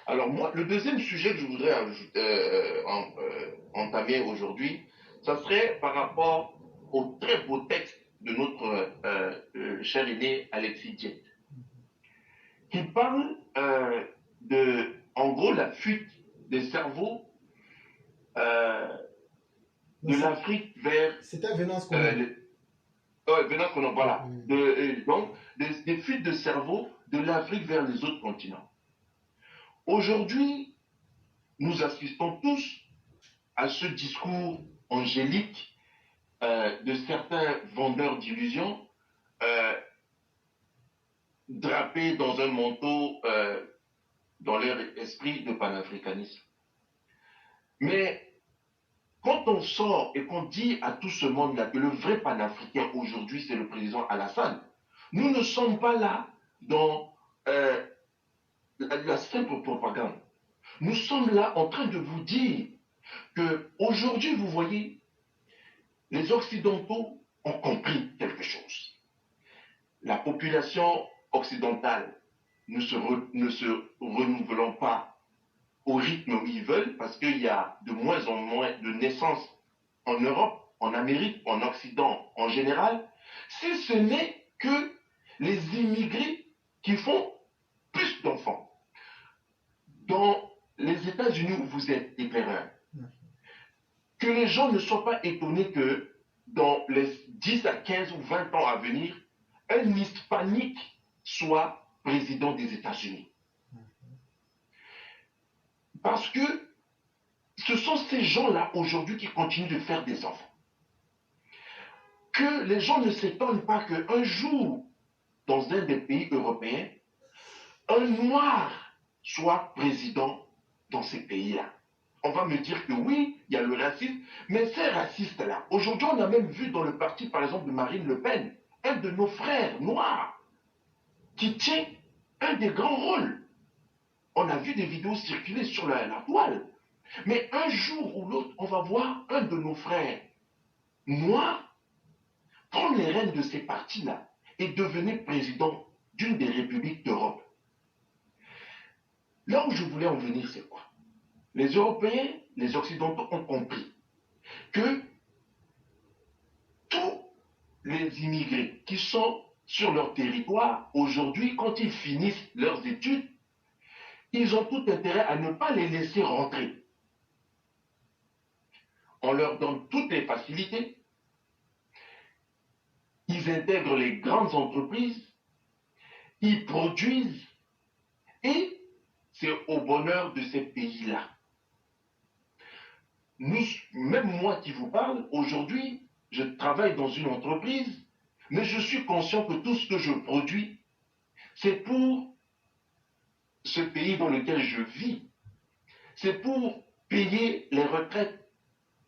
Alors moi, le deuxième sujet que je voudrais entamer aujourd'hui, ça serait par rapport au très beau texte de notre cher aîné Alexis Diet, qui parle en gros, la fuite des cerveaux euh, Non, de l'Afrique vers c'était Venance Conor. venant qu'on en voilà, Oui. donc des fuites de cerveau de l'Afrique vers les autres continents. Aujourd'hui, nous assistons tous à ce discours angélique de certains vendeurs d'illusions drapés dans un manteau dans leur esprit de panafricanisme. Mais quand on sort et qu'on dit à tout ce monde-là que le vrai panafricain aujourd'hui, c'est le président Alassane, nous ne sommes pas là dans la simple propagande. Nous sommes là en train de vous dire que aujourd'hui, vous voyez, les Occidentaux ont compris quelque chose. La population occidentale ne se renouvelant pas au rythme où ils veulent, parce qu'il y a de moins en moins de naissances en Europe, en Amérique, en Occident en général, si ce n'est que les immigrés qui font plus d'enfants. Dans les États-Unis où vous êtes éclaireurs, que les gens ne soient pas étonnés que dans les 10 à 15 ou 20 ans à venir, un hispanique soit président des États-Unis. Parce que ce sont ces gens-là aujourd'hui qui continuent de faire des enfants. Que les gens ne s'étonnent pas qu'un jour, dans un des pays européens, un noir soit président dans ces pays-là. On va me dire que oui, il y a le racisme, mais ces racistes-là, aujourd'hui on a même vu dans le parti par exemple de Marine Le Pen, un de nos frères noirs qui tient un des grands rôles. On a vu des vidéos circuler sur la toile. Mais un jour ou l'autre, on va voir un de nos frères noirs prendre les rênes de ces partis-là et devenir président d'une des républiques d'Europe. Là où je voulais en venir, c'est quoi? Les Européens, les Occidentaux ont compris que tous les immigrés qui sont sur leur territoire, aujourd'hui, quand ils finissent leurs études, ils ont tout intérêt à ne pas les laisser rentrer. On leur donne toutes les facilités, ils intègrent les grandes entreprises, ils produisent, et c'est au bonheur de ces pays-là. Même moi qui vous parle, aujourd'hui, je travaille dans une entreprise, mais je suis conscient que tout ce que je produis, c'est pour ce pays dans lequel je vis. C'est pour payer les retraites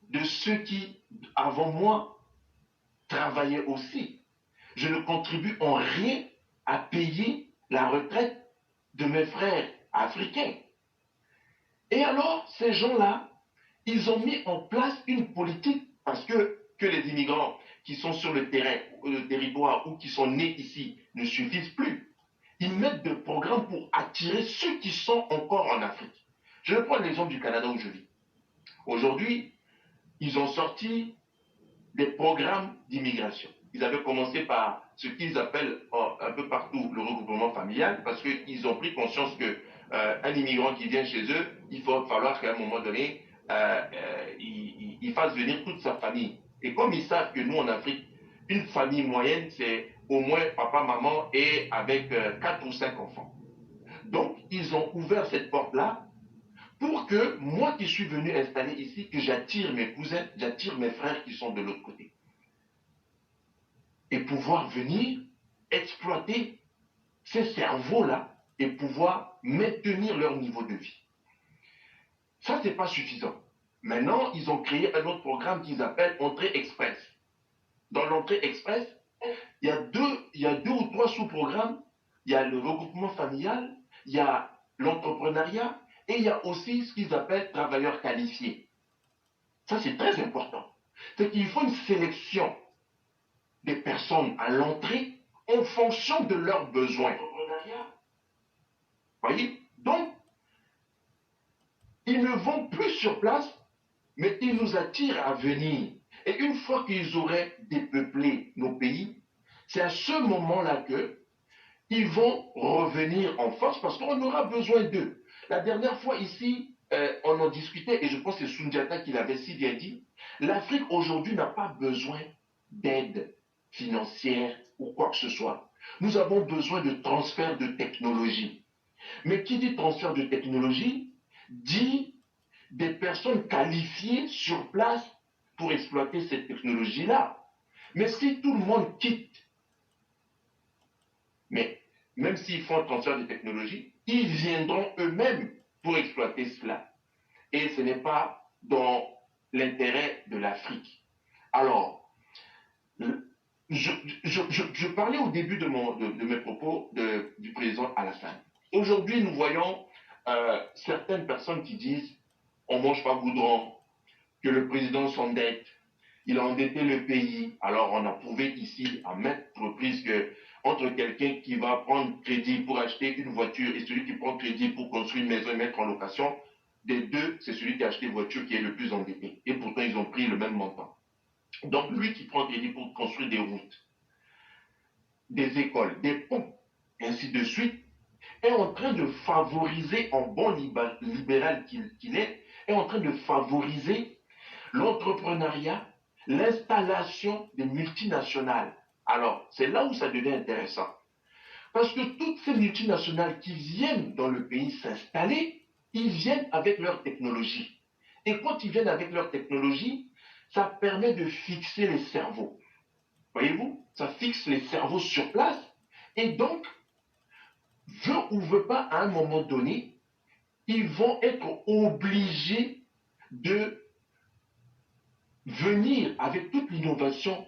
de ceux qui, avant moi, travaillaient aussi. Je ne contribue en rien à payer la retraite de mes frères africains. Et alors, ces gens-là, ils ont mis en place une politique parce que les immigrants qui sont sur le terrain, le territoire ou qui sont nés ici ne suffisent plus. Ils mettent des programmes pour attirer ceux qui sont encore en Afrique. Je vais prendre l'exemple du Canada où je vis. Aujourd'hui, ils ont sorti des programmes d'immigration. Ils avaient commencé par ce qu'ils appellent un peu partout le regroupement familial parce qu'ils ont pris conscience qu'un immigrant qui vient chez eux, il va falloir qu'à un moment donné, il fasse venir toute sa famille. Et comme ils savent que nous en Afrique, une famille moyenne, c'est au moins papa, maman et avec 4 ou 5 enfants. Donc, ils ont ouvert cette porte-là pour que moi qui suis venu installer ici, que j'attire mes cousins, j'attire mes frères qui sont de l'autre côté. Et pouvoir venir exploiter ces cerveaux-là et pouvoir maintenir leur niveau de vie. Ça, ce n'est pas suffisant. Maintenant, ils ont créé un autre programme qu'ils appellent Entrée Express. Dans l'entrée express, il y a deux ou trois sous-programmes. Il y a le regroupement familial, il y a l'entrepreneuriat et il y a aussi ce qu'ils appellent travailleurs qualifiés. Ça, c'est très important. C'est qu'il faut une sélection des personnes à l'entrée en fonction de leurs besoins. Vous voyez? Donc, ils ne vont plus sur place, mais ils nous attirent à venir. Et une fois qu'ils auraient dépeuplé nos pays, c'est à ce moment-là qu'ils vont revenir en force parce qu'on aura besoin d'eux. La dernière fois ici, on en discutait, et je pense que c'est Sundiata qui l'avait si bien dit, l'Afrique aujourd'hui n'a pas besoin d'aide financière ou quoi que ce soit. Nous avons besoin de transfert de technologie. Mais qui dit transfert de technologie dit des personnes qualifiées sur place pour exploiter cette technologie-là. Mais si tout le monde quitte, mais même s'ils font un transfert de technologie, ils viendront eux-mêmes pour exploiter cela. Et ce n'est pas dans l'intérêt de l'Afrique. Alors, je parlais au début de mes propos du président Alassane. Aujourd'hui, nous voyons certaines personnes qui disent on ne mange pas goudron, que le président s'endette, il a endetté le pays. Alors, on a prouvé ici à maintes reprises que entre quelqu'un qui va prendre crédit pour acheter une voiture et celui qui prend crédit pour construire une maison et mettre en location, des deux, c'est celui qui a acheté une voiture qui est le plus endetté. Et pourtant, ils ont pris le même montant. Donc, lui qui prend crédit pour construire des routes, des écoles, des ponts, et ainsi de suite, est en train de favoriser, en bon libéral qu'il est en train de favoriser l'entrepreneuriat, l'installation des multinationales. Alors, c'est là où ça devient intéressant. Parce que toutes ces multinationales qui viennent dans le pays s'installer, ils viennent avec leur technologie. Et quand ils viennent avec leur technologie, ça permet de fixer les cerveaux. Voyez-vous, ça fixe les cerveaux sur place. Et donc, veut ou veut pas, à un moment donné, ils vont être obligés de venir avec toute l'innovation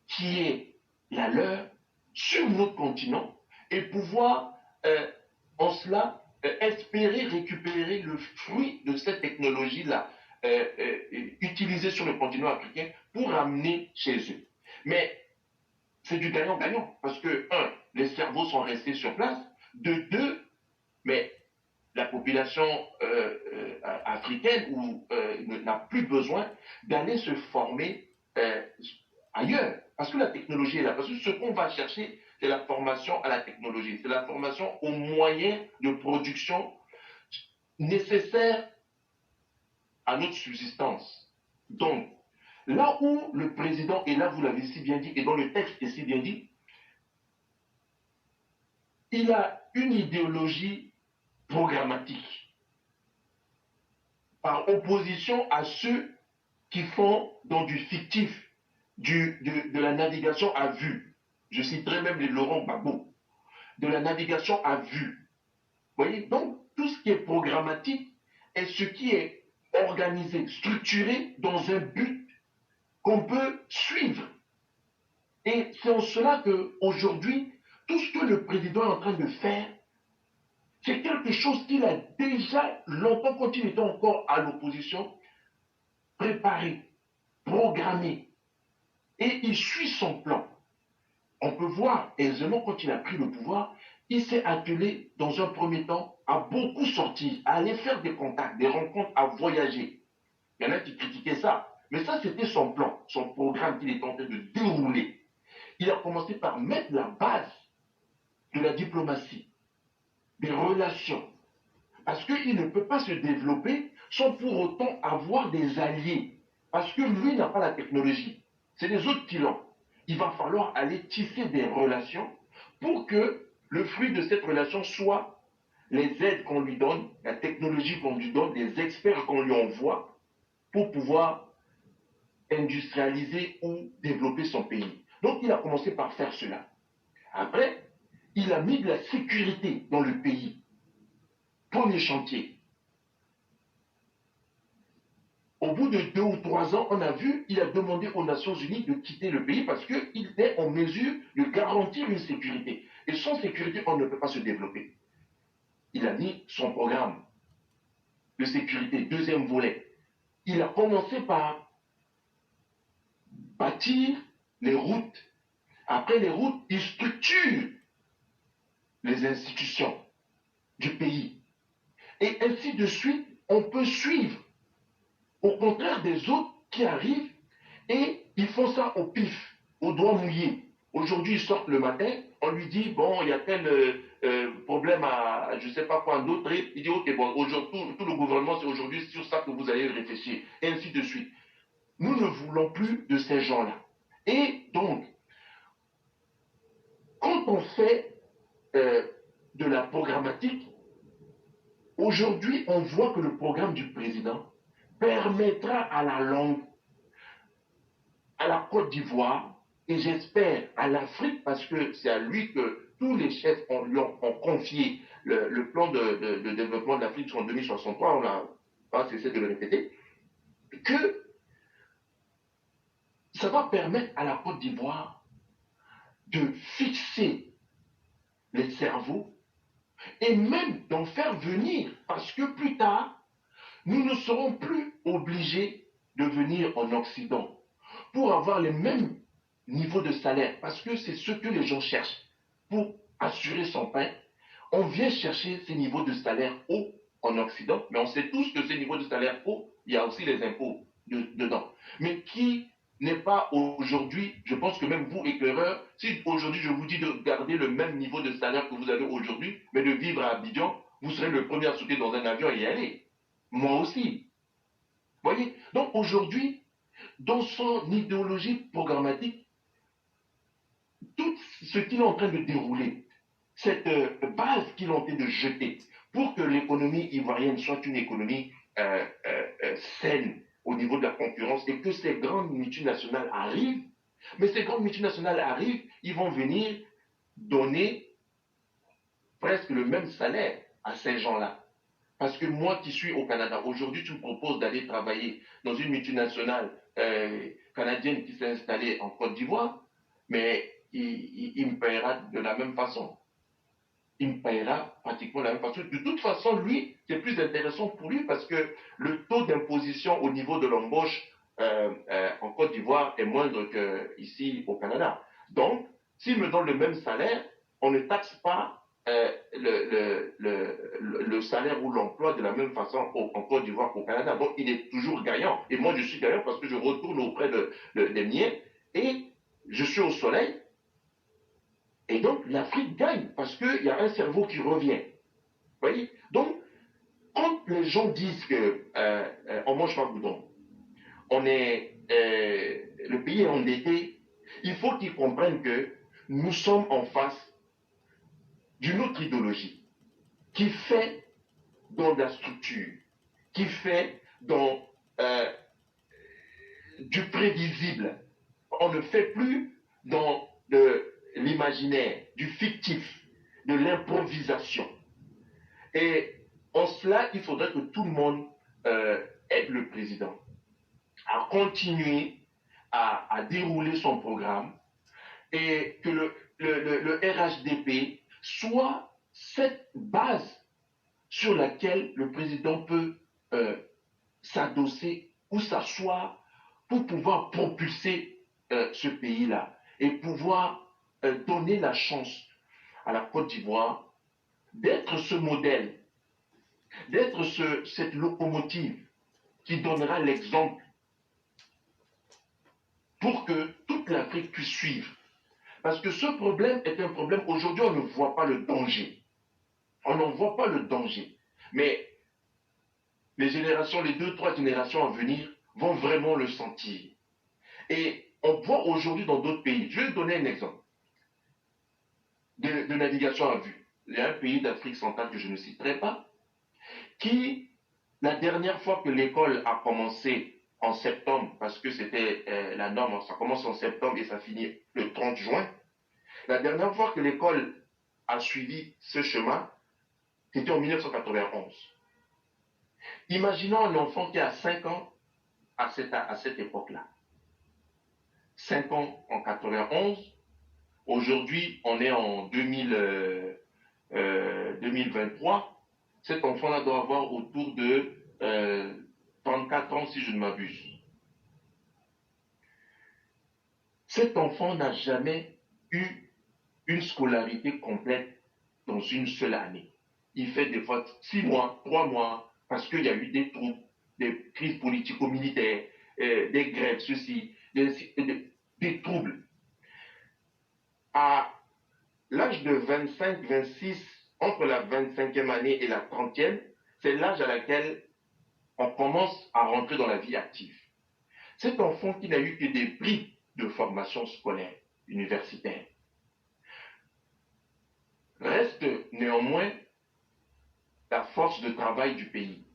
qui est la leur sur notre continent et pouvoir en cela espérer récupérer le fruit de cette technologie-là utilisée sur le continent africain pour ramener chez eux. Mais c'est du gagnant-gagnant parce que, un, les cerveaux sont restés sur place, de deux, mais la population africaine n'a plus besoin d'aller se former ailleurs. Parce que la technologie est là. Parce que ce qu'on va chercher, c'est la formation à la technologie. C'est la formation aux moyens de production nécessaires à notre subsistance. Donc, là où le président, et là vous l'avez si bien dit, et dans le texte est si bien dit, il a une idéologie programmatique par opposition à ceux qui font dans du fictif, de la navigation à vue. Je citerai même les Laurent Gbagbo, de la navigation à vue. Vous voyez, donc tout ce qui est programmatique est ce qui est organisé, structuré dans un but qu'on peut suivre. Et c'est en cela qu'aujourd'hui, tout ce que le président est en train de faire, c'est quelque chose qu'il a déjà longtemps, quand il était encore à l'opposition, préparé, programmé. Et il suit son plan. On peut voir aisément quand il a pris le pouvoir, il s'est attelé dans un premier temps à beaucoup sortir, à aller faire des contacts, des rencontres, à voyager. Il y en a qui critiquaient ça. Mais ça, c'était son plan, son programme qu'il est en train de dérouler. Il a commencé par mettre la base de la diplomatie, des relations. Parce qu'il ne peut pas se développer sans pour autant avoir des alliés. Parce que lui n'a pas la technologie. C'est les autres qui l'ont. Il va falloir aller tisser des relations pour que le fruit de cette relation soit les aides qu'on lui donne, la technologie qu'on lui donne, les experts qu'on lui envoie pour pouvoir industrialiser ou développer son pays. Donc il a commencé par faire cela. Après, il a mis de la sécurité dans le pays. Premier chantier. Au bout de 2 ou 3 ans, on a vu, il a demandé aux Nations Unies de quitter le pays parce qu'il était en mesure de garantir une sécurité. Et sans sécurité, on ne peut pas se développer. Il a mis son programme de sécurité, deuxième volet. Il a commencé par bâtir les routes. Après les routes, il structure les institutions. du pays. Et ainsi de suite, on peut suivre. Au contraire des autres qui arrivent et ils font ça au pif, au doigt mouillé. Aujourd'hui, ils sortent le matin, on lui dit, bon, il y a tel problème à, je ne sais pas quoi, d'autre. Il dit, ok, bon, aujourd'hui, tout le gouvernement, c'est aujourd'hui sur ça que vous allez réfléchir, et ainsi de suite. Nous ne voulons plus de ces gens-là. Et donc, quand on fait de la programmatique, aujourd'hui, on voit que le programme du président permettra à la langue, à la Côte d'Ivoire, et j'espère à l'Afrique, parce que c'est à lui que tous les chefs ont confié le plan de développement de l'Afrique en 2063, on n'a pas cessé de le répéter, que ça va permettre à la Côte d'Ivoire de fixer les cerveaux et même d'en faire venir, parce que plus tard, nous ne serons plus obligés de venir en Occident pour avoir les mêmes niveaux de salaire, parce que c'est ce que les gens cherchent pour assurer son pain. On vient chercher ces niveaux de salaire hauts en Occident, mais on sait tous que ces niveaux de salaire hauts, il y a aussi les impôts dedans. Mais qui n'est pas aujourd'hui, je pense que même vous, éclaireurs, si aujourd'hui je vous dis de garder le même niveau de salaire que vous avez aujourd'hui, mais de vivre à Abidjan, vous serez le premier à sauter dans un avion et y aller. Moi aussi. Vous voyez? Donc aujourd'hui, dans son idéologie programmatique, tout ce qu'il est en train de dérouler, cette base qu'il est en train de jeter pour que l'économie ivoirienne soit une économie saine au niveau de la concurrence et que ces grandes multinationales arrivent, mais ces grandes multinationales arrivent, ils vont venir donner presque le même salaire à ces gens-là. Parce que moi qui suis au Canada, aujourd'hui tu me proposes d'aller travailler dans une multinationale canadienne qui s'est installée en Côte d'Ivoire, mais il me paiera de la même façon. Il me paiera pratiquement de la même façon. De toute façon, lui, c'est plus intéressant pour lui parce que le taux d'imposition au niveau de l'embauche en Côte d'Ivoire est moindre qu'ici au Canada. Donc, s'il me donne le même salaire, on ne taxe pas le salaire ou l'emploi de la même façon en Côte d'Ivoire qu'au Canada. Donc, il est toujours gagnant. Et moi, je suis gagnant parce que je retourne auprès des miens et je suis au soleil. Et donc, l'Afrique gagne parce qu'il y a un cerveau qui revient. Vous voyez? Donc, quand les gens disent qu'on mange pas boudon, le pays est endetté, il faut qu'ils comprennent que nous sommes en face d'une autre idéologie qui fait dans la structure, qui fait dans du prévisible. On ne fait plus dans l'imaginaire, du fictif, de l'improvisation. Et en cela, il faudrait que tout le monde aide le président à continuer à dérouler son programme et que le RHDP soit cette base sur laquelle le président peut s'adosser ou s'asseoir pour pouvoir propulser ce pays-là et pouvoir donner la chance à la Côte d'Ivoire d'être ce modèle, d'être cette locomotive qui donnera l'exemple pour que toute l'Afrique puisse suivre. Parce que ce problème est un problème, aujourd'hui on ne voit pas le danger. On n'en voit pas le danger. Mais les générations, les 2, 3 générations à venir vont vraiment le sentir. Et on voit aujourd'hui dans d'autres pays, je vais donner un exemple de navigation à vue. Il y a un pays d'Afrique centrale que je ne citerai pas, qui, la dernière fois que l'école a commencé en septembre, parce que c'était la norme, ça commence en septembre et ça finit le 30 juin, la dernière fois que l'école a suivi ce chemin, c'était en 1991. Imaginons un enfant qui a 5 ans à cette époque-là. 5 ans en 91, aujourd'hui on est en 2023, cet enfant-là doit avoir autour de 34 ans si je ne m'abuse. Cet enfant n'a jamais eu une scolarité complète dans une seule année. il fait des fois 6 mois, 3 mois, parce qu'il y a eu des troubles, des crises politico-militaires, des grèves, ceci, des troubles. À l'âge de 25, 26, entre la 25e année et la 30e, c'est l'âge à laquelle on commence à rentrer dans la vie active. Cet enfant qui n'a eu que des bribes de formation scolaire, universitaire, reste néanmoins la force de travail du pays.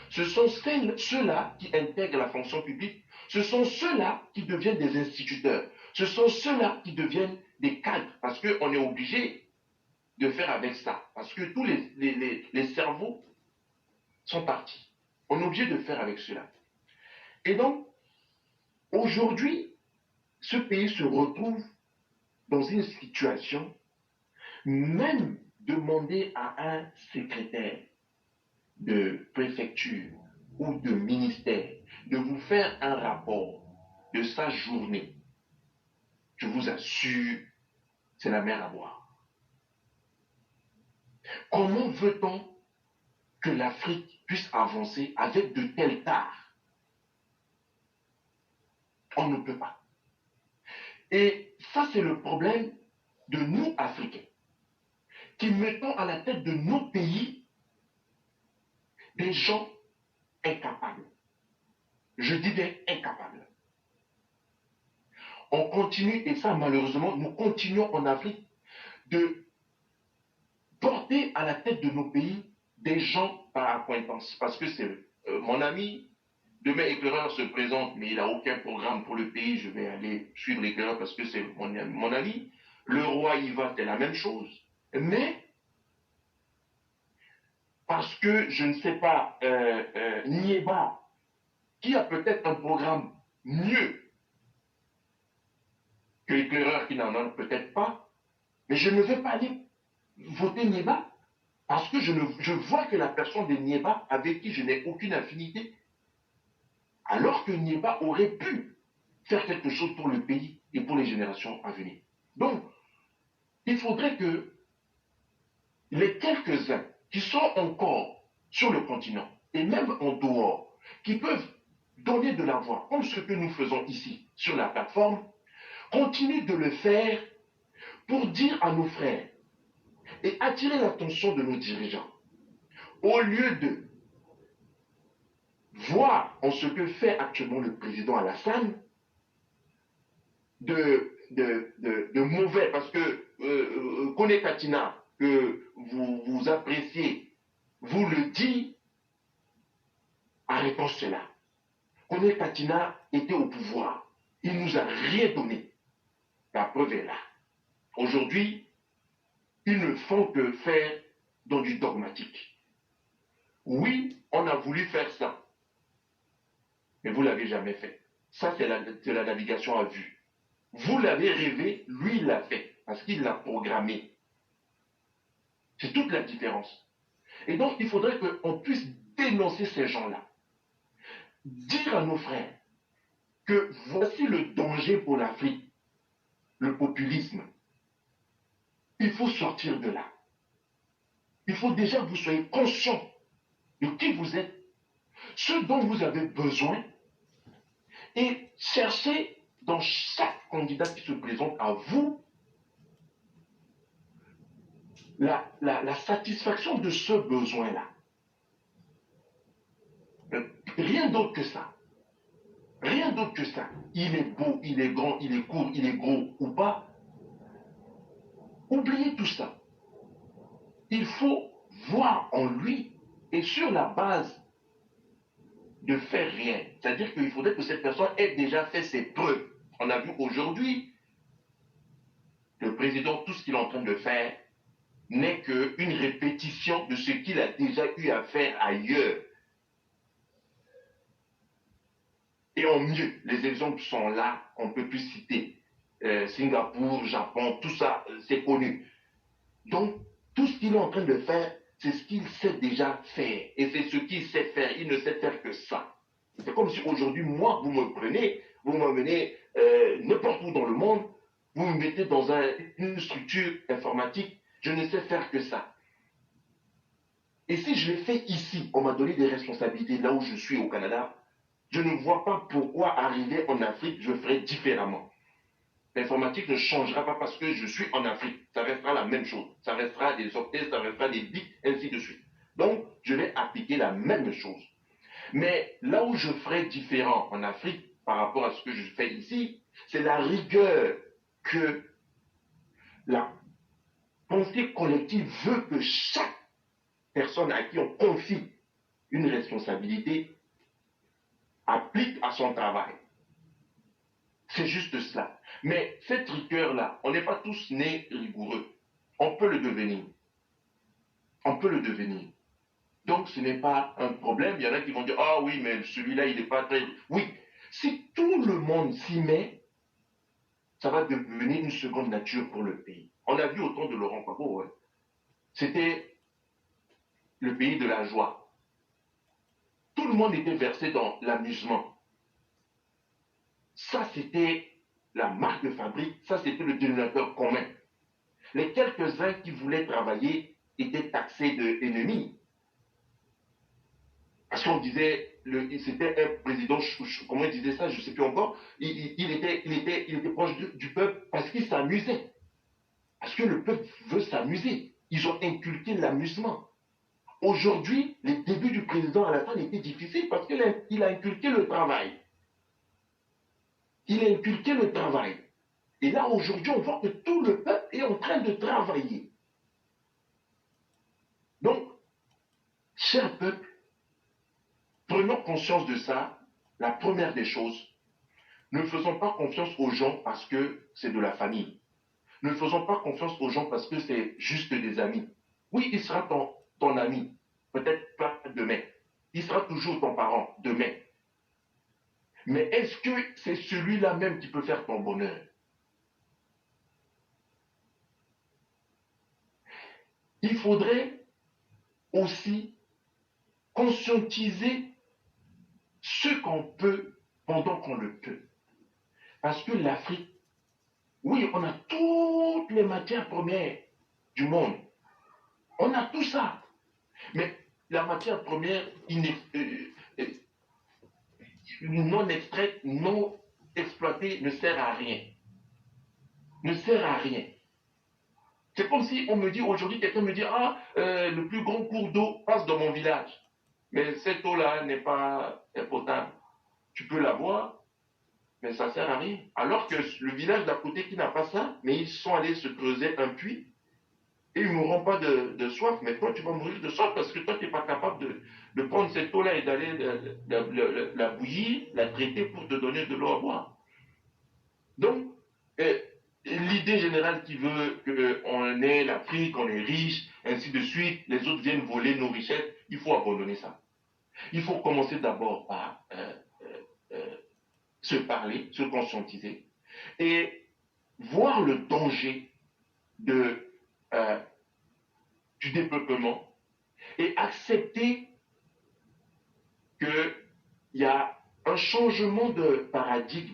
Ce sont ceux-là qui intègrent la fonction publique, ce sont ceux-là qui deviennent des instituteurs, ce sont ceux-là qui deviennent des cadres, parce qu'on est obligé de faire avec ça, parce que tous les cerveaux sont partis. On est obligé de faire avec cela. Et donc, aujourd'hui, ce pays se retrouve dans une situation, même demander à un secrétaire de préfecture ou de ministère de vous faire un rapport de sa journée, je vous assure, c'est la mer à boire. Comment veut-on que l'Afrique puisse avancer avec de tels tares? On ne peut pas. Et ça, c'est le problème de nous, Africains, qui mettons à la tête de nos pays des gens incapables. Je dis bien incapables. On continue, et ça, malheureusement, nous continuons en Afrique de porter à la tête de nos pays des gens par accointance. Parce que c'est mon ami, demain éclaireur se présente, mais il n'a aucun programme pour le pays, je vais aller suivre l'éclaireur parce que c'est mon ami. Le roi y va, c'est la même chose. Mais, parce que, je ne sais pas, Nieba, qui a peut-être un programme mieux que l'éclaireur qui n'en a peut-être pas, mais je ne vais pas aller voter Nieba parce que je vois que la personne de Nieba, avec qui je n'ai aucune affinité, alors que Nieba aurait pu faire quelque chose pour le pays et pour les générations à venir. Donc, il faudrait que les quelques-uns qui sont encore sur le continent, et même en dehors, qui peuvent donner de la voix, comme ce que nous faisons ici, sur la plateforme, continuent de le faire pour dire à nos frères et attirer l'attention de nos dirigeants. Au lieu de voir en ce que fait actuellement le président Alassane, de mauvais, parce que Kone Katina, que vous appréciez, vous le dit, arrêtons cela. Kone Katina était au pouvoir. Il ne nous a rien donné. La preuve est là. Aujourd'hui, ils ne font que faire dans du dogmatique. Oui, on a voulu faire ça, mais vous ne l'avez jamais fait. Ça, c'est la navigation à vue. Vous l'avez rêvé, lui, il l'a fait, parce qu'il l'a programmé. C'est toute la différence. Et donc, il faudrait qu'on puisse dénoncer ces gens-là. Dire à nos frères que voici le danger pour l'Afrique, le populisme. Il faut sortir de là. Il faut déjà que vous soyez conscient de qui vous êtes, ce dont vous avez besoin, et cherchez dans chaque candidat qui se présente à vous la satisfaction de ce besoin-là. Rien d'autre que ça. Rien d'autre que ça. Il est beau, il est grand, il est court, il est gros ou pas. Oubliez tout ça. Il faut voir en lui et sur la base de faire rien. C'est-à-dire qu'il faudrait que cette personne ait déjà fait ses preuves. On a vu aujourd'hui, le président, tout ce qu'il est en train de faire n'est qu'une répétition de ce qu'il a déjà eu à faire ailleurs. Et en mieux, les exemples sont là, on ne peut plus citer. Singapour, Japon, tout ça, c'est connu. Donc, tout ce qu'il est en train de faire, c'est ce qu'il sait déjà faire. Et c'est ce qu'il sait faire. Il ne sait faire que ça. C'est comme si aujourd'hui, moi, vous me prenez, vous m'emmenez n'importe où dans le monde, vous me mettez dans une structure informatique, je ne sais faire que ça. Et si je l'ai fait ici, on m'a donné des responsabilités là où je suis au Canada, je ne vois pas pourquoi arriver en Afrique, je ferai différemment. L'informatique ne changera pas parce que je suis en Afrique. Ça restera la même chose. Ça restera des octets, ça restera des bits, ainsi de suite. Donc, je vais appliquer la même chose. Mais là où je ferai différent en Afrique par rapport à ce que je fais ici, c'est la rigueur que la pensée collective veut que chaque personne à qui on confie une responsabilité applique à son travail. C'est juste cela. Mais cette rigueur-là, on n'est pas tous nés rigoureux. On peut le devenir. On peut le devenir. Donc ce n'est pas un problème. Il y en a qui vont dire, ah oui, mais celui-là, il n'est pas très... Oui, si tout le monde s'y met, ça va devenir une seconde nature pour le pays. On a vu au temps de Laurent Gbagbo, ouais. C'était le pays de la joie. Tout le monde était versé dans l'amusement. Ça, c'était la marque de fabrique. Ça, c'était le dénominateur commun. Les quelques-uns qui voulaient travailler étaient taxés d'ennemis. Parce qu'on disait, c'était un président, comment il disait ça, je ne sais plus encore, il était proche du peuple parce qu'il s'amusait. Parce que le peuple veut s'amuser. Ils ont inculqué l'amusement. Aujourd'hui, les débuts du président Alassane étaient difficiles parce qu'il a inculqué le travail. Il a inculqué le travail. Et là, aujourd'hui, on voit que tout le peuple est en train de travailler. Donc, cher peuple, prenons conscience de ça. La première des choses, ne faisons pas confiance aux gens parce que c'est de la famille. Ne faisons pas confiance aux gens parce que c'est juste des amis. Oui, il sera ton ami, peut-être pas demain. Il sera toujours ton parent demain. Mais est-ce que c'est celui-là même qui peut faire ton bonheur? Il faudrait aussi conscientiser ce qu'on peut pendant qu'on le peut. Parce que l'Afrique, oui, on a toutes les matières premières du monde. On a tout ça. Mais la matière première non extraite, non exploitée ne sert à rien. Ne sert à rien. C'est comme si on me dit aujourd'hui, quelqu'un me dit, ah, le plus grand cours d'eau passe dans mon village. Mais cette eau-là n'est pas potable. Tu peux la boire, mais ça ne sert à rien. Alors que le village d'à côté qui n'a pas ça, mais ils sont allés se creuser un puits et ils ne mourront pas de soif. Mais toi, tu vas mourir de soif parce que toi, tu n'es pas capable de prendre cette eau-là et d'aller la bouillir, la traiter pour te donner de l'eau à boire. Donc, l'idée générale qui veut qu'on ait l'Afrique, qu'on est riche, ainsi de suite, les autres viennent voler nos richesses, il faut abandonner ça. Il faut commencer d'abord par se parler, se conscientiser et voir le danger de, euh, du développement et accepter qu'il y a un changement de paradigme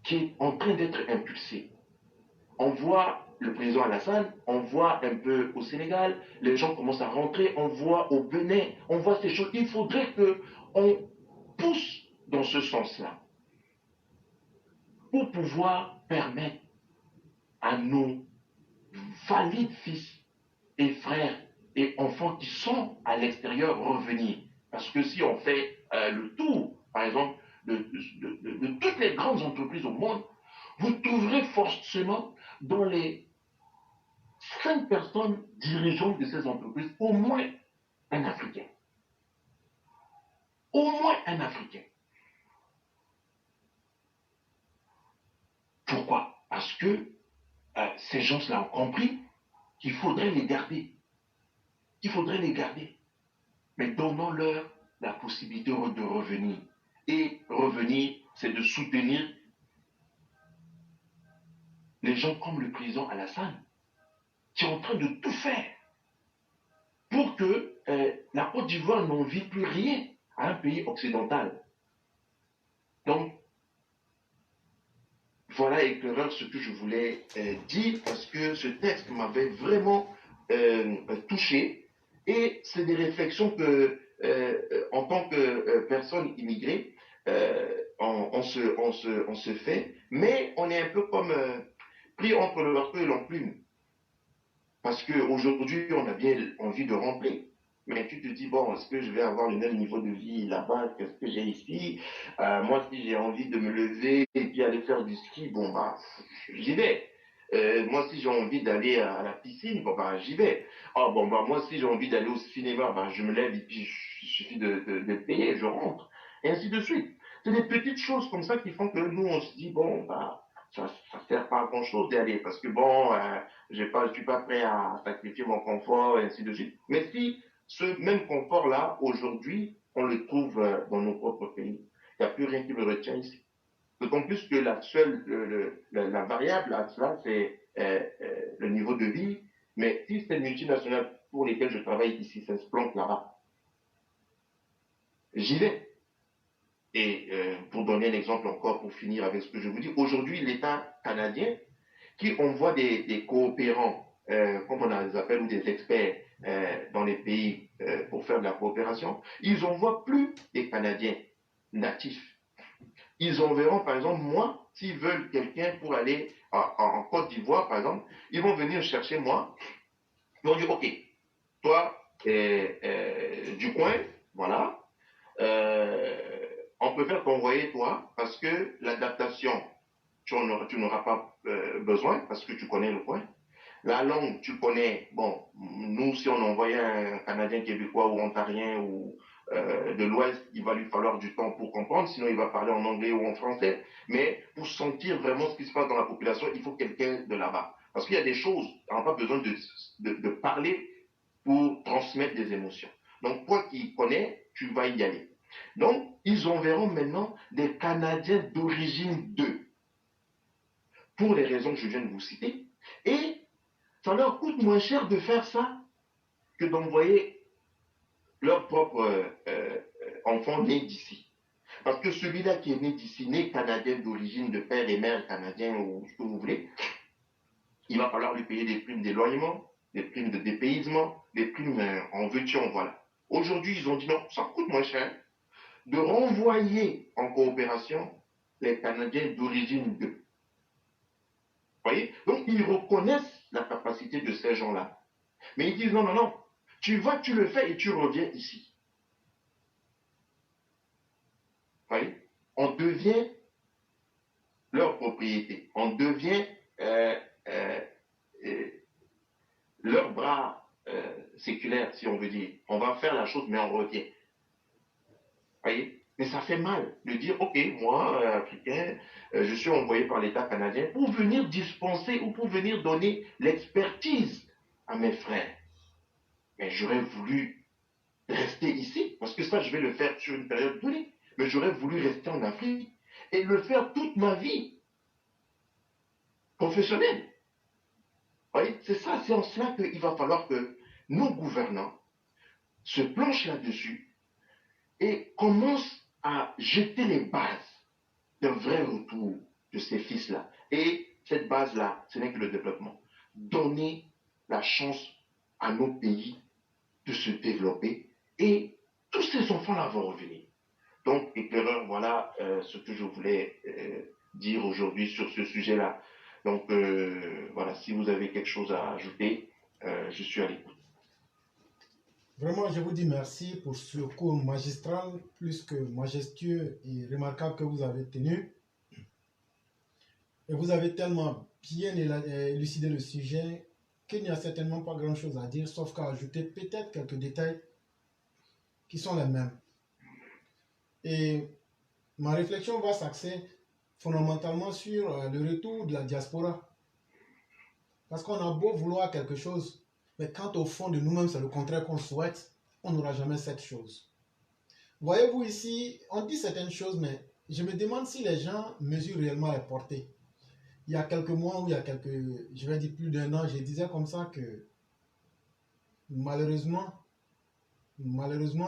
qui est en train d'être impulsé. On voit le président Alassane, on voit un peu au Sénégal, les gens commencent à rentrer, on voit au Bénin, on voit ces choses. Il faudrait qu'on pousse dans ce sens-là pour pouvoir permettre à nos valides fils et frères et enfants qui sont à l'extérieur revenir. Parce que si on fait le tour, par exemple, de toutes les grandes entreprises au monde, vous trouverez forcément dans les 5 personnes dirigeantes de ces entreprises, au moins un Africain. Au moins un Africain. Pourquoi? Parce que ces gens-là ont compris qu'il faudrait les garder. Il faudrait les garder. Mais donnons-leur la possibilité de revenir. Et revenir, c'est de soutenir les gens comme le président Alassane, qui est en train de tout faire pour que la Côte d'Ivoire n'envie plus rien à un pays occidental. Donc, voilà, éclaireur, ce que je voulais dire, parce que ce texte m'avait vraiment touché. Et c'est des réflexions que, en tant que personne immigrée, on se fait, mais on est un peu comme pris entre le marteau et l'enclume. Parce qu'aujourd'hui, on a bien envie de rentrer. Mais tu te dis, bon, est-ce que je vais avoir le même niveau de vie là-bas que ce que j'ai ici? Moi, si j'ai envie de me lever et puis aller faire du ski, bon, bah, j'y vais. Moi, si j'ai envie d'aller à la piscine, bon, bah, j'y vais. Ah, bon, bah, moi, si j'ai envie d'aller au cinéma, bah, je me lève et puis il suffit de payer, je rentre. Et ainsi de suite. C'est des petites choses comme ça qui font que nous, on se dit, bon, bah, ça sert pas à grand chose d'y aller parce que bon, je suis pas prêt à sacrifier mon confort et ainsi de suite. Mais si ce même confort-là, aujourd'hui, on le trouve dans nos propres pays, il n'y a plus rien qui me retient ici. D'autant plus que la seule, la variable à cela, c'est le niveau de vie. Mais si ces multinationales pour lesquelles je travaille ici, ça se plante là-bas, j'y vais. Et pour donner un exemple encore, pour finir avec ce que je vous dis, aujourd'hui, l'État canadien qui envoie des coopérants, comme on les appelle, ou des experts dans les pays pour faire de la coopération, ils n'envoient plus des Canadiens natifs. Ils enverront, par exemple, moi, s'ils veulent quelqu'un pour aller en Côte d'Ivoire, par exemple, ils vont venir chercher moi. Ils vont dire, OK, toi, du coin, voilà, euh, on préfère t'envoyer toi parce que l'adaptation, tu n'auras pas besoin parce que tu connais le coin. La langue, tu connais. Bon, nous, si on envoyait un Canadien québécois ou ontarien ou de l'Ouest, il va lui falloir du temps pour comprendre, sinon il va parler en anglais ou en français. Mais pour sentir vraiment ce qui se passe dans la population, il faut quelqu'un de là-bas. Parce qu'il y a des choses, on n'a pas besoin de parler pour transmettre des émotions. Donc, toi qui connais, tu vas y aller. Donc, ils enverront maintenant des Canadiens d'origine d'eux, pour les raisons que je viens de vous citer. Et ça leur coûte moins cher de faire ça que d'envoyer leur propre enfant né d'ici. Parce que celui-là qui est né d'ici, né canadien d'origine de père et mère canadien ou ce que vous voulez, il va falloir lui payer des primes d'éloignement, des primes de dépaysement, des primes en veux-tu, en voilà. Aujourd'hui, ils ont dit non, ça coûte moins cher de renvoyer en coopération les Canadiens d'origine d'eux. Vous voyez? Donc, ils reconnaissent la capacité de ces gens-là. Mais ils disent non, non, non, tu vas, tu le fais et tu reviens ici. Vous voyez? On devient leur propriété. On devient euh, euh, euh, leur bras séculaire, si on veut dire. On va faire la chose, mais on revient. Vous voyez? Mais ça fait mal de dire, OK, moi, Africain, je suis envoyé par l'État canadien pour venir dispenser ou pour venir donner l'expertise à mes frères. Mais j'aurais voulu rester ici, parce que ça, je vais le faire sur une période donnée. Mais j'aurais voulu rester en Afrique et le faire toute ma vie professionnelle. Vous voyez, c'est ça, c'est en cela qu'il va falloir que nos gouvernants se planchent là-dessus et commencent à jeter les bases d'un vrai retour de ces fils-là. Et cette base-là, ce n'est que le développement. Donner la chance à nos pays de se développer et tous ces enfants-là vont revenir. Donc, éclaireur, voilà ce que je voulais dire aujourd'hui sur ce sujet-là. Donc, voilà, si vous avez quelque chose à ajouter, je suis à l'écoute. Vraiment, je vous dis merci pour ce cours magistral, plus que majestueux et remarquable que vous avez tenu. Et vous avez tellement bien élucidé le sujet qu'il n'y a certainement pas grand-chose à dire, sauf qu'à ajouter peut-être quelques détails qui sont les mêmes. Et ma réflexion va s'axer fondamentalement sur le retour de la diaspora. Parce qu'on a beau vouloir quelque chose, mais quand au fond de nous-mêmes c'est le contraire qu'on souhaite, on n'aura jamais cette chose. Voyez-vous ici, on dit certaines choses, mais je me demande si les gens mesurent réellement les portées. Il y a quelques mois ou il y a quelques, je vais dire plus d'un an, je disais comme ça que malheureusement,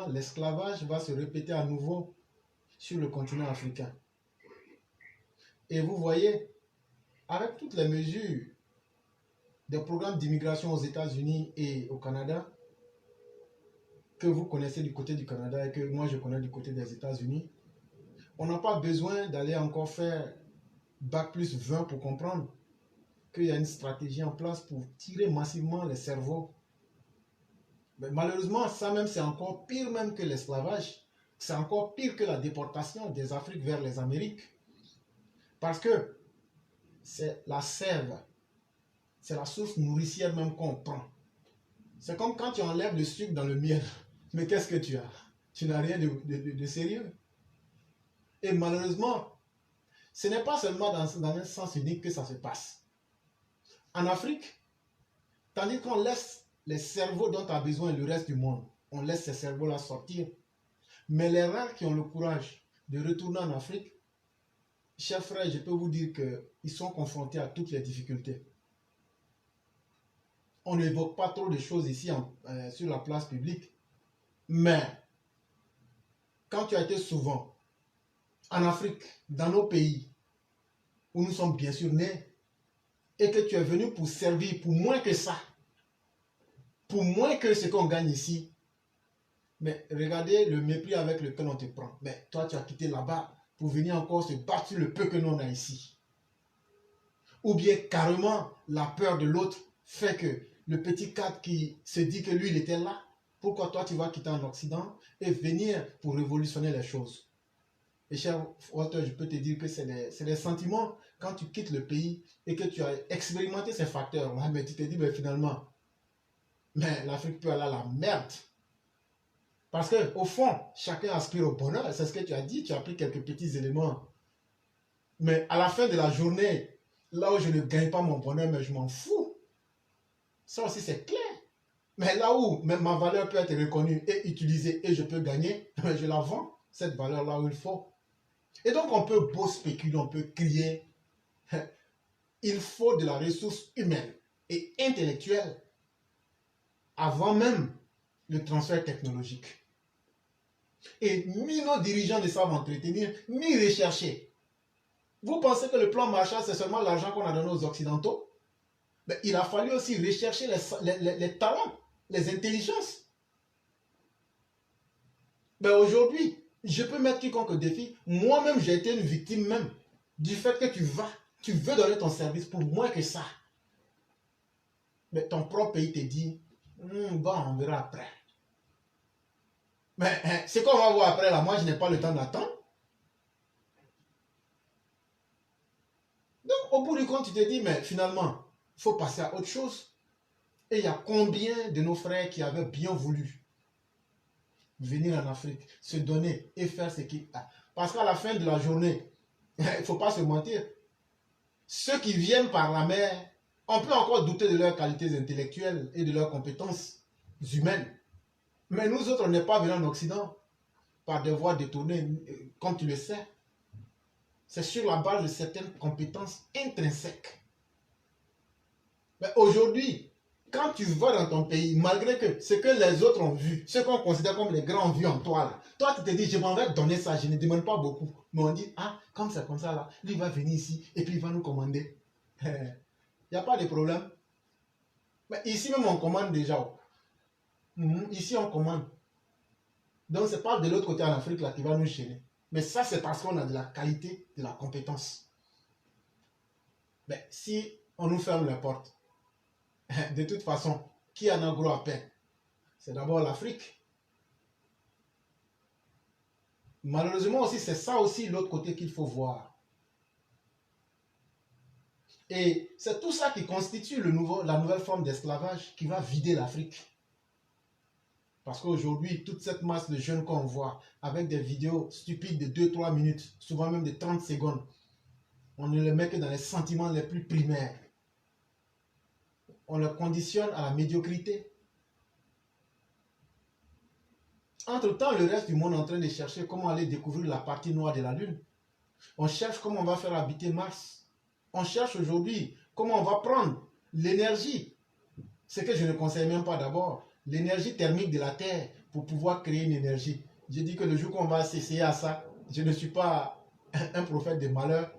l'esclavage va se répéter à nouveau sur le continent africain. Et vous voyez, avec toutes les mesures des programmes d'immigration aux États-Unis et au Canada, que vous connaissez du côté du Canada et que moi je connais du côté des États-Unis, on n'a pas besoin d'aller encore faire Bac plus 20 pour comprendre qu'il y a une stratégie en place pour tirer massivement les cerveaux. Mais malheureusement, ça même, c'est encore pire même que l'esclavage. C'est encore pire que la déportation des Afriques vers les Amériques. Parce que c'est la sève, c'est la source nourricière même qu'on prend. C'est comme quand tu enlèves le sucre dans le miel. Mais qu'est-ce que tu as? Tu n'as rien de sérieux. Et malheureusement, ce n'est pas seulement dans un sens unique que ça se passe. En Afrique, tandis qu'on laisse les cerveaux dont a besoin le reste du monde, on laisse ces cerveaux-là sortir. Mais les rares qui ont le courage de retourner en Afrique, chers frères, je peux vous dire qu'ils sont confrontés à toutes les difficultés. On n'évoque pas trop de choses ici sur la place publique. Mais, quand tu as été souvent en Afrique, dans nos pays, où nous sommes bien sûr nés, et que tu es venu pour servir pour moins que ça, pour moins que ce qu'on gagne ici, mais regardez le mépris avec lequel on te prend. Mais toi, tu as quitté là-bas pour venir encore se battre sur le peu que nous on a ici. Ou bien carrément, la peur de l'autre fait que le petit cadre qui se dit que lui, il était là, pourquoi toi, tu vas quitter en Occident et venir pour révolutionner les choses? Et cher Walter, je peux te dire que c'est des sentiments quand tu quittes le pays et que tu as expérimenté ces facteurs. Ouais, mais tu te dis, mais finalement, mais l'Afrique peut aller à la merde. Parce qu'au fond, chacun aspire au bonheur. C'est ce que tu as dit, tu as pris quelques petits éléments. Mais à la fin de la journée, là où je ne gagne pas mon bonheur, mais je m'en fous. Ça aussi, c'est clair. Mais là où même ma valeur peut être reconnue et utilisée et je peux gagner, je la vends, cette valeur là où il faut. Et donc, on peut beau spéculer, on peut crier. Il faut de la ressource humaine et intellectuelle avant même le transfert technologique. Et ni nos dirigeants ne savent entretenir, ni rechercher. Vous pensez que le plan Marshall, c'est seulement l'argent qu'on a donné aux Occidentaux? Mais il a fallu aussi rechercher les talents, les intelligences. Mais aujourd'hui, je peux mettre quiconque au défi. Moi-même, j'ai été une victime même du fait que tu veux donner ton service pour moins que ça. Mais ton propre pays te dit, bon, on verra après. Mais ce qu'on va voir après, là, moi, je n'ai pas le temps d'attendre. Donc, au bout du compte, tu te dis, mais finalement, il faut passer à autre chose. Et il y a combien de nos frères qui avaient bien voulu venir en Afrique, se donner et faire ce qu'ils... Parce qu'à la fin de la journée, il ne faut pas se mentir, ceux qui viennent par la mer, on peut encore douter de leurs qualités intellectuelles et de leurs compétences humaines. Mais nous autres, on n'est pas venus en Occident par des voies détournées, comme tu le sais. C'est sur la base de certaines compétences intrinsèques. Mais aujourd'hui, quand tu vas dans ton pays, malgré que ce que les autres ont vu, ce qu'on considère comme les grands vues en toi, là, toi tu te dis, je m'en vais donner ça, je ne demande pas beaucoup. Mais on dit, ah, comme c'est comme ça, là, lui va venir ici et puis il va nous commander. Il n'y a pas de problème. Mais ici même, on commande déjà. Ici, on commande. Donc, ce n'est pas de l'autre côté en Afrique là qui va nous gêner. Mais ça, c'est parce qu'on a de la qualité, de la compétence. Mais si on nous ferme les portes, de toute façon, qui en a gros à peine? C'est d'abord l'Afrique. Malheureusement aussi, c'est ça aussi l'autre côté qu'il faut voir. Et c'est tout ça qui constitue la nouvelle forme d'esclavage qui va vider l'Afrique. Parce qu'aujourd'hui, toute cette masse de jeunes qu'on voit avec des vidéos stupides de 2-3 minutes, souvent même de 30 secondes, on ne les met que dans les sentiments les plus primaires. On les conditionne à la médiocrité. Entre-temps, le reste du monde est en train de chercher comment aller découvrir la partie noire de la Lune. On cherche comment on va faire habiter Mars. On cherche aujourd'hui comment on va prendre l'énergie. Ce que je ne conseille même pas d'abord. L'énergie thermique de la Terre pour pouvoir créer une énergie. Je dis que le jour qu'on va s'essayer à ça, je ne suis pas un prophète de malheur,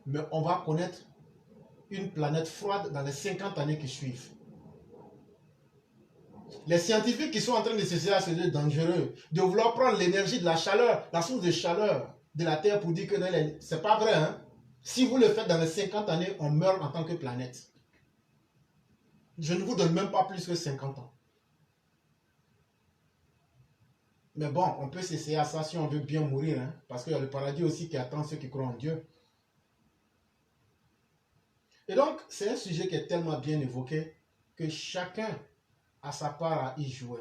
mais on va connaître une planète froide dans les 50 années qui suivent. Les scientifiques qui sont en train de se dire c'est dangereux, de vouloir prendre l'énergie de la chaleur, la source de chaleur de la Terre pour dire que c'est pas vrai. Hein? Si vous le faites dans les 50 années, on meurt en tant que planète. Je ne vous donne même pas plus que 50 ans. Mais bon, on peut s'essayer à ça si on veut bien mourir. Hein? Parce qu'il y a le paradis aussi qui attend ceux qui croient en Dieu. Et donc, c'est un sujet qui est tellement bien évoqué que chacun a sa part à y jouer.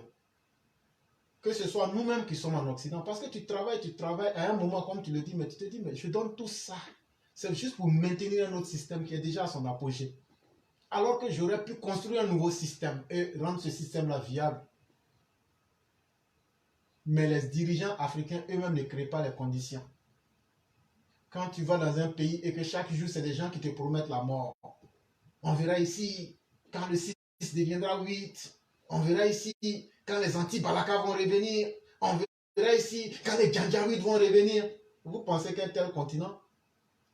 Que ce soit nous-mêmes qui sommes en Occident. Parce que tu travailles, à un moment, comme tu le dis, mais tu te dis, mais je donne tout ça. C'est juste pour maintenir un autre système qui est déjà à son apogée. Alors que j'aurais pu construire un nouveau système et rendre ce système-là viable. Mais les dirigeants africains eux-mêmes ne créent pas les conditions. Quand tu vas dans un pays et que chaque jour, c'est des gens qui te promettent la mort. On verra ici, quand le 6 deviendra 8. On verra ici, quand les anti-Balaka vont revenir. On verra ici, quand les Janjaweed vont revenir. Vous pensez qu'un tel continent,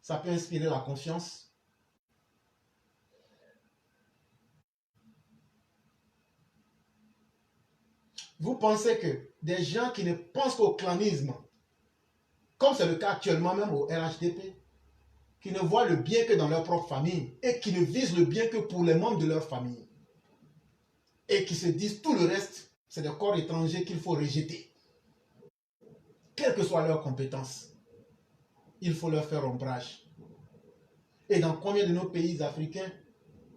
ça peut inspirer la confiance? Vous pensez que des gens qui ne pensent qu'au clanisme, comme c'est le cas actuellement même au RHDP, qui ne voient le bien que dans leur propre famille et qui ne visent le bien que pour les membres de leur famille et qui se disent tout le reste, c'est des corps étrangers qu'il faut rejeter. Quelles que soient leurs compétences, il faut leur faire ombrage. Et dans combien de nos pays africains,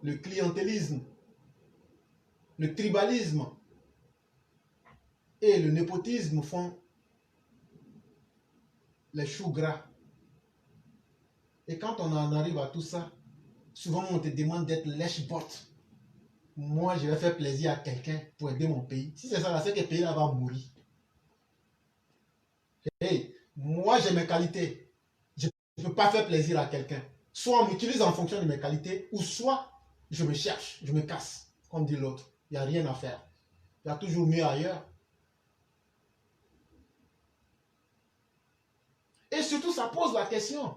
le clientélisme, le tribalisme et le népotisme font les choux gras. Et quand on en arrive à tout ça, souvent on te demande d'être lèche-bot. Moi, je vais faire plaisir à quelqu'un pour aider mon pays. Si c'est ça, là, c'est que le pays là va mourir. Hey, moi, j'ai mes qualités. Je ne peux pas faire plaisir à quelqu'un. Soit on m'utilise en fonction de mes qualités, ou soit je me cherche, je me casse, comme dit l'autre. Il n'y a rien à faire. Il y a toujours mieux ailleurs. Et surtout, ça pose la question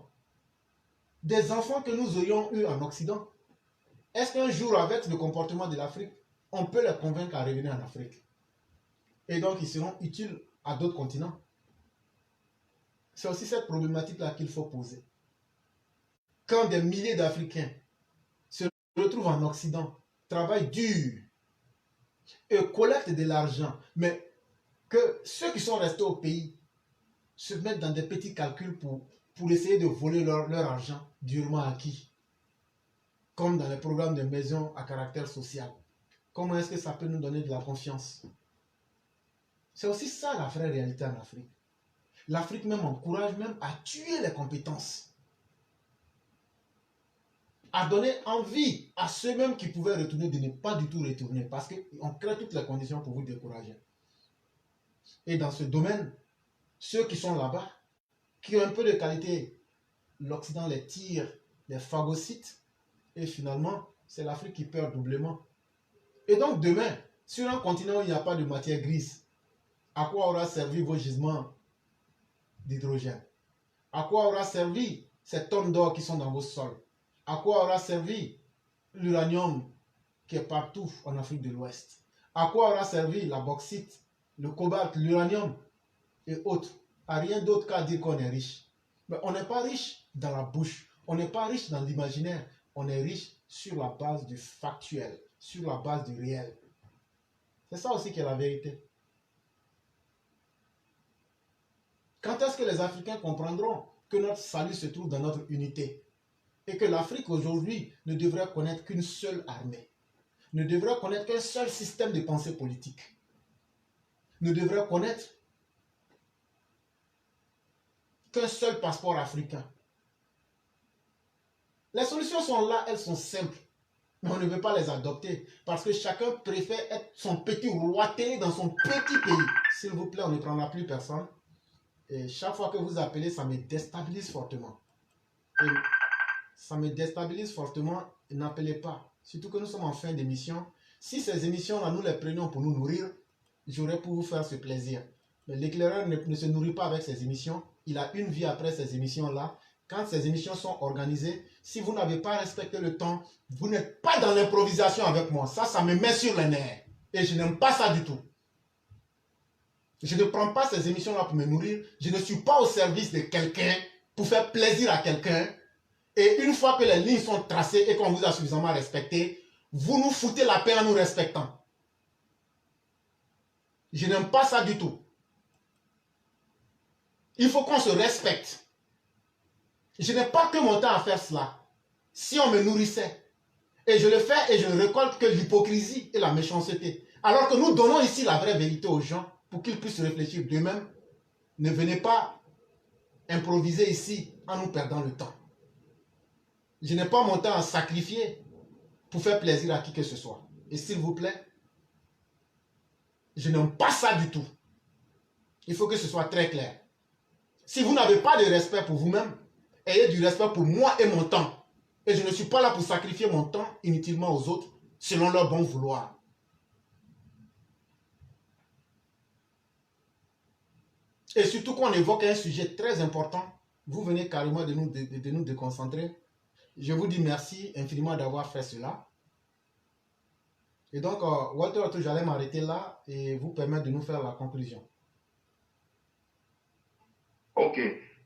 des enfants que nous aurions eus en Occident. Est-ce qu'un jour, avec le comportement de l'Afrique, on peut les convaincre à revenir en Afrique? Et donc, ils seront utiles à d'autres continents. C'est aussi cette problématique-là qu'il faut poser. Quand des milliers d'Africains se retrouvent en Occident, travaillent dur et collectent de l'argent, mais que ceux qui sont restés au pays se mettent dans des petits calculs pour essayer de voler leur argent durement acquis, comme dans les programmes de maisons à caractère social. Comment est-ce que ça peut nous donner de la confiance? C'est aussi ça la vraie réalité en Afrique. L'Afrique même encourage même à tuer les compétences, à donner envie à ceux-mêmes qui pouvaient retourner de ne pas du tout retourner, parce qu'on crée toutes les conditions pour vous décourager. Et dans ce domaine, ceux qui sont là-bas, qui ont un peu de qualité, l'Occident les tire, les phagocyte, et finalement, c'est l'Afrique qui perd doublement. Et donc demain, sur un continent où il n'y a pas de matière grise, à quoi aura servi vos gisements d'hydrogène? À quoi aura servi ces tonnes d'or qui sont dans vos sols? À quoi aura servi l'uranium qui est partout en Afrique de l'Ouest? À quoi aura servi la bauxite, le cobalt, l'uranium et autres? À rien d'autre qu'à dire qu'on est riche. Mais on n'est pas riche dans la bouche, on n'est pas riche dans l'imaginaire, on est riche sur la base du factuel, sur la base du réel. C'est ça aussi qui est la vérité. Quand est-ce que les Africains comprendront que notre salut se trouve dans notre unité et que l'Afrique aujourd'hui ne devrait connaître qu'une seule armée, ne devrait connaître qu'un seul système de pensée politique, ne devrait connaître qu'un seul passeport africain? Les solutions sont là, elles sont simples, mais on ne veut pas les adopter parce que chacun préfère être son petit roi télé dans son petit pays. S'il vous plaît, on ne prendra plus personne. Et chaque fois que vous appelez, ça me déstabilise fortement. Et ça me déstabilise fortement. N'appelez pas. Surtout que nous sommes en fin d'émission. Si ces émissions-là, nous les prenions pour nous nourrir, j'aurais pour vous faire ce plaisir. Mais l'éclaireur ne se nourrit pas avec ces émissions. Il a une vie après ces émissions-là. Quand ces émissions sont organisées, si vous n'avez pas respecté le temps, vous n'êtes pas dans l'improvisation avec moi. Ça me met sur les nerfs. Et je n'aime pas ça du tout. Je ne prends pas ces émissions-là pour me nourrir. Je ne suis pas au service de quelqu'un pour faire plaisir à quelqu'un. Et une fois que les lignes sont tracées et qu'on vous a suffisamment respecté, vous nous foutez la paix en nous respectant. Je n'aime pas ça du tout. Il faut qu'on se respecte. Je n'ai pas que mon temps à faire cela. Si on me nourrissait, et je le fais et je ne récolte que l'hypocrisie et la méchanceté. Alors que nous donnons ici la vraie vérité aux gens pour qu'ils puissent réfléchir d'eux-mêmes. Ne venez pas improviser ici en nous perdant le temps. Je n'ai pas mon temps à sacrifier pour faire plaisir à qui que ce soit. Et s'il vous plaît, je n'aime pas ça du tout. Il faut que ce soit très clair. Si vous n'avez pas de respect pour vous-même, ayez du respect pour moi et mon temps. Et je ne suis pas là pour sacrifier mon temps inutilement aux autres selon leur bon vouloir. Et surtout qu'on évoque un sujet très important, vous venez carrément de nous déconcentrer. Je vous dis merci infiniment d'avoir fait cela. Et donc, Walter, j'allais m'arrêter là et vous permettre de nous faire la conclusion. Ok.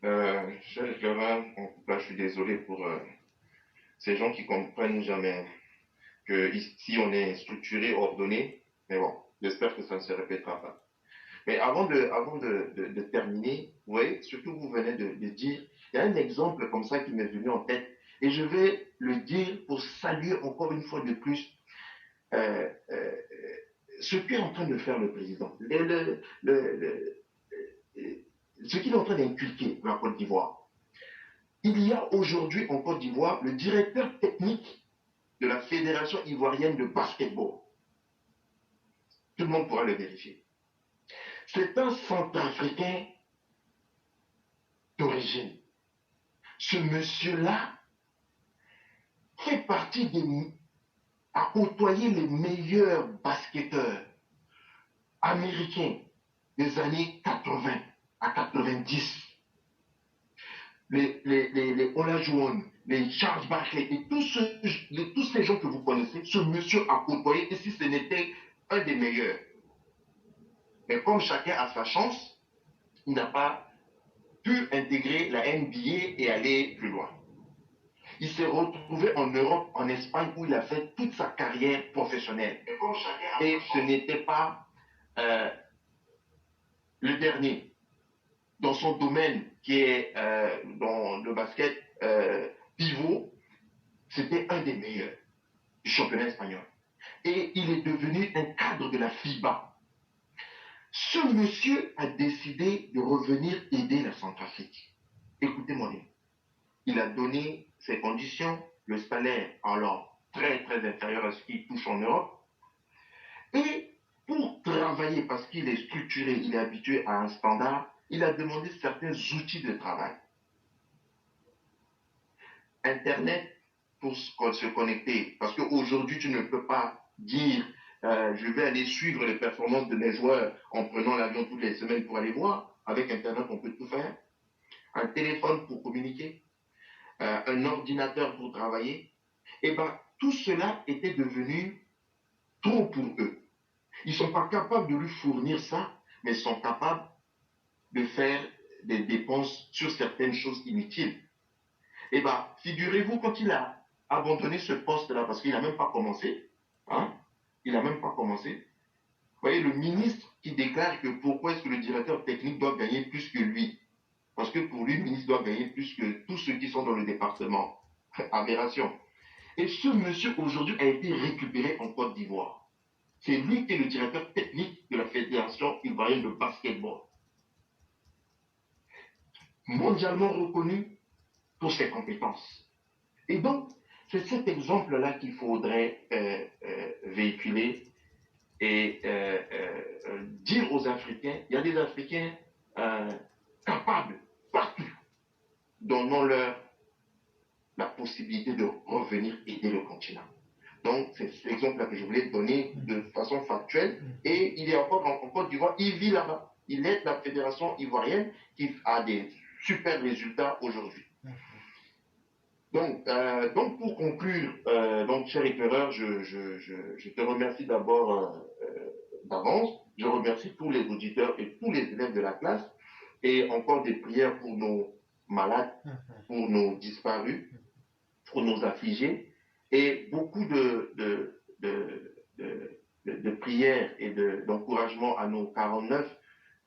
Là, je suis désolé pour ces gens qui ne comprennent jamais que ici, on est structuré, ordonné. Mais bon, j'espère que ça ne se répétera pas. Mais avant de terminer, vous voyez, surtout vous venez de dire, il y a un exemple comme ça qui m'est venu en tête. Et je vais le dire pour saluer encore une fois de plus ce qu'est en train de faire le président. Ce qu'il est en train d'inculquer pour la Côte d'Ivoire. Il y a aujourd'hui en Côte d'Ivoire le directeur technique de la Fédération ivoirienne de basketball. Tout le monde pourra le vérifier. C'est un Centrafricain d'origine. Ce monsieur-là fait partie a côtoyé les meilleurs basketteurs américains des années 80 à 90. Les Olajuwon, les Charles Barkley et tous ces gens que vous connaissez, ce monsieur a côtoyé, et si ce n'était un des meilleurs. Mais comme chacun a sa chance, il n'a pas pu intégrer la NBA et aller plus loin. Il s'est retrouvé en Europe, en Espagne, où il a fait toute sa carrière professionnelle. Et ce n'était pas le dernier dans son domaine qui est dans le basket pivot. C'était un des meilleurs du championnat espagnol. Et il est devenu un cadre de la FIBA. Ce monsieur a décidé de revenir aider la Centrafrique. Écoutez-moi bien. Il a donné ses conditions, le salaire alors très très inférieur à ce qu'il touche en Europe. Et pour travailler, parce qu'il est structuré, il est habitué à un standard, il a demandé certains outils de travail. Internet pour se connecter, parce qu'aujourd'hui tu ne peux pas dire je vais aller suivre les performances de mes joueurs en prenant l'avion toutes les semaines pour aller voir. Avec Internet, on peut tout faire. Un téléphone pour communiquer, un ordinateur pour travailler. Et bien, tout cela était devenu trop pour eux. Ils ne sont pas capables de lui fournir ça, mais ils sont capables de faire des dépenses sur certaines choses inutiles. Et bien, figurez-vous, quand il a abandonné ce poste-là, parce qu'il n'a même pas commencé, hein, il n'a même pas commencé, vous voyez, le ministre qui déclare que pourquoi est-ce que le directeur technique doit gagner plus que lui? Parce que pour lui, le ministre doit gagner plus que tous ceux qui sont dans le département. Aberration. Et ce monsieur, aujourd'hui, a été récupéré en Côte d'Ivoire. C'est lui qui est le directeur technique de la Fédération ivoirienne de basketball. Mondialement reconnu pour ses compétences. Et donc, c'est cet exemple-là qu'il faudrait véhiculer et dire aux Africains, il y a des Africains capables partout, donnons-leur la possibilité de revenir aider le continent. Donc, c'est cet exemple-là que je voulais donner de façon factuelle. Et il est encore en Côte d'Ivoire, il vit là-bas. Il aide la fédération ivoirienne qui a des super résultats aujourd'hui. Donc pour conclure, donc cher éclaireur, je te remercie d'abord d'avance. Je remercie tous les auditeurs et tous les élèves de la classe et encore des prières pour nos malades, pour nos disparus, pour nos affligés et beaucoup de prières et d'encouragement à nos 49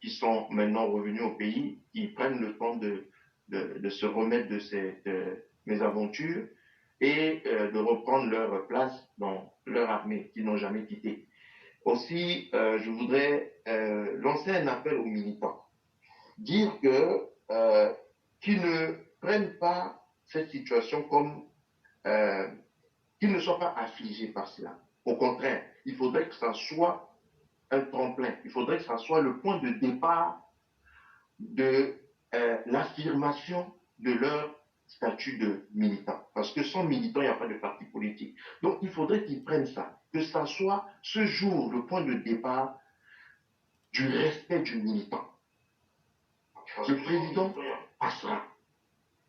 qui sont maintenant revenus au pays, qui prennent le temps de se remettre de cette mésaventure et de reprendre leur place dans leur armée qu'ils n'ont jamais quittée. Aussi, je voudrais lancer un appel aux militants, dire qu'ils ne prennent pas cette situation comme qu'ils ne soient pas affligés par cela. Au contraire, il faudrait que ça soit un tremplin, il faudrait que ça soit le point de départ de l'affirmation de leur statut de militant. Parce que sans militant, il n'y a pas de parti politique. Donc il faudrait qu'ils prennent ça, que ça soit ce jour le point de départ du respect du militant. Le président passera,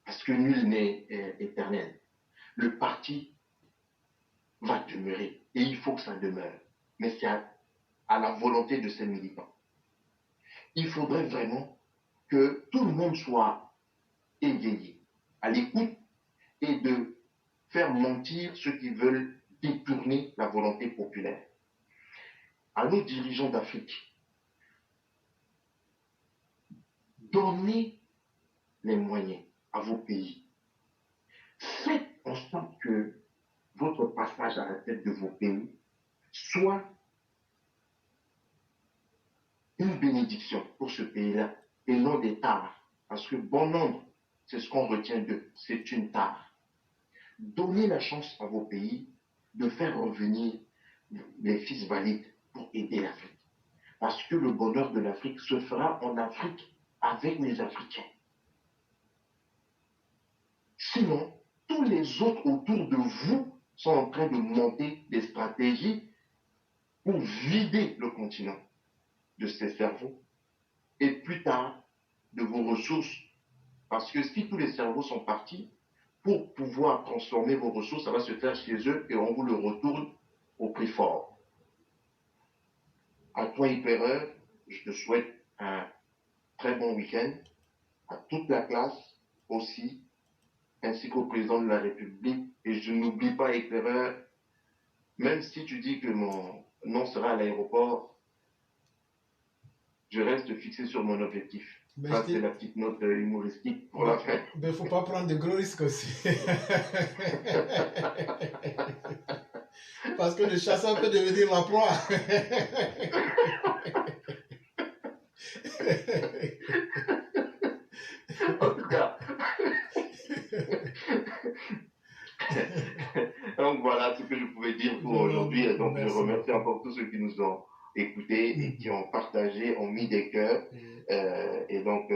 parce que nul n'est éternel. Le parti va demeurer, et il faut que ça demeure. Mais c'est à la volonté de ces militants. Il faudrait vraiment que tout le monde soit éveillé, à l'écoute et de faire mentir ceux qui veulent détourner la volonté populaire. À nos dirigeants d'Afrique, donnez les moyens à vos pays. Faites en sorte que votre passage à la tête de vos pays soit une bénédiction pour ce pays-là et non des tares. Parce que bon nombre, c'est ce qu'on retient d'eux, c'est une tare. Donnez la chance à vos pays de faire revenir les fils valides pour aider l'Afrique. Parce que le bonheur de l'Afrique se fera en Afrique avec les Africains. Sinon, tous les autres autour de vous sont en train de monter des stratégies pour vider le continent de ses cerveaux et plus tard de vos ressources. Parce que si tous les cerveaux sont partis, pour pouvoir transformer vos ressources, ça va se faire chez eux et on vous le retourne au prix fort. À toi, éclaireur, je te souhaite un très bon week-end, à toute la classe aussi, ainsi qu'au président de la République. Et je n'oublie pas, éclaireur, même si tu dis que mon nom sera à l'aéroport, je reste fixé sur mon objectif. Ça, c'est la petite note humoristique pour la fin. Mais il ne faut pas prendre de gros risques aussi. Parce que le chasseur peut devenir la proie. En tout cas. Donc voilà ce que je pouvais dire pour aujourd'hui. Donc je remercie encore tous ceux qui nous ont écoutés et qui ont partagé, ont mis des cœurs. Et donc,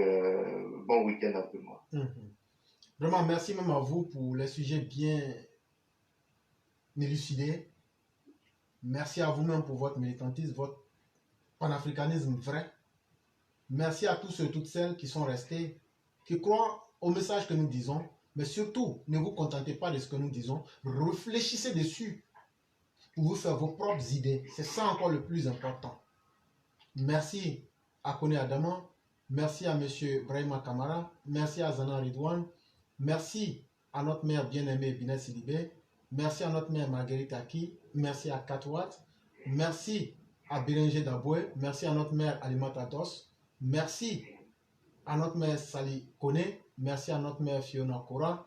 bon week-end à tout le monde. Vraiment, merci même à vous pour les sujets bien élucidés. Merci à vous-même pour votre militantisme, votre panafricanisme vrai. Merci à tous ceux et toutes celles qui sont restés, qui croient au message que nous disons. Mais surtout, ne vous contentez pas de ce que nous disons. Réfléchissez dessus pour vous faire vos propres idées. C'est ça encore le plus important. Merci à Kone Adama. Merci à M. Brahima Kamara. Merci à Zana Ridwan. Merci à notre mère bien-aimée Binet Sidibé. Merci à notre mère Marguerite Aki. Merci à Katouat. Merci à Bérenger Daboué. Merci à notre mère Alima Tatos. Merci à notre mère Sali Kone. Merci à notre mère Fiona Kora.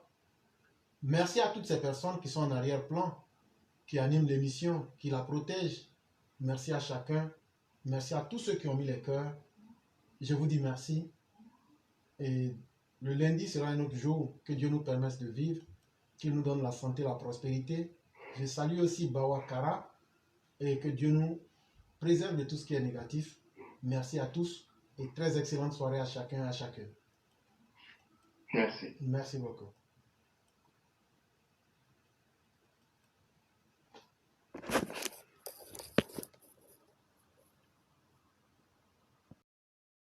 Merci à toutes ces personnes qui sont en arrière-plan, qui animent l'émission, qui la protègent. Merci à chacun. Merci à tous ceux qui ont mis les cœurs. Je vous dis merci. Et le lundi sera un autre jour que Dieu nous permette de vivre, qu'il nous donne la santé, la prospérité. Je salue aussi Bawa Kara et que Dieu nous préserve de tout ce qui est négatif. Merci à tous et très excellente soirée à chacun et à chacune. Merci. Merci beaucoup.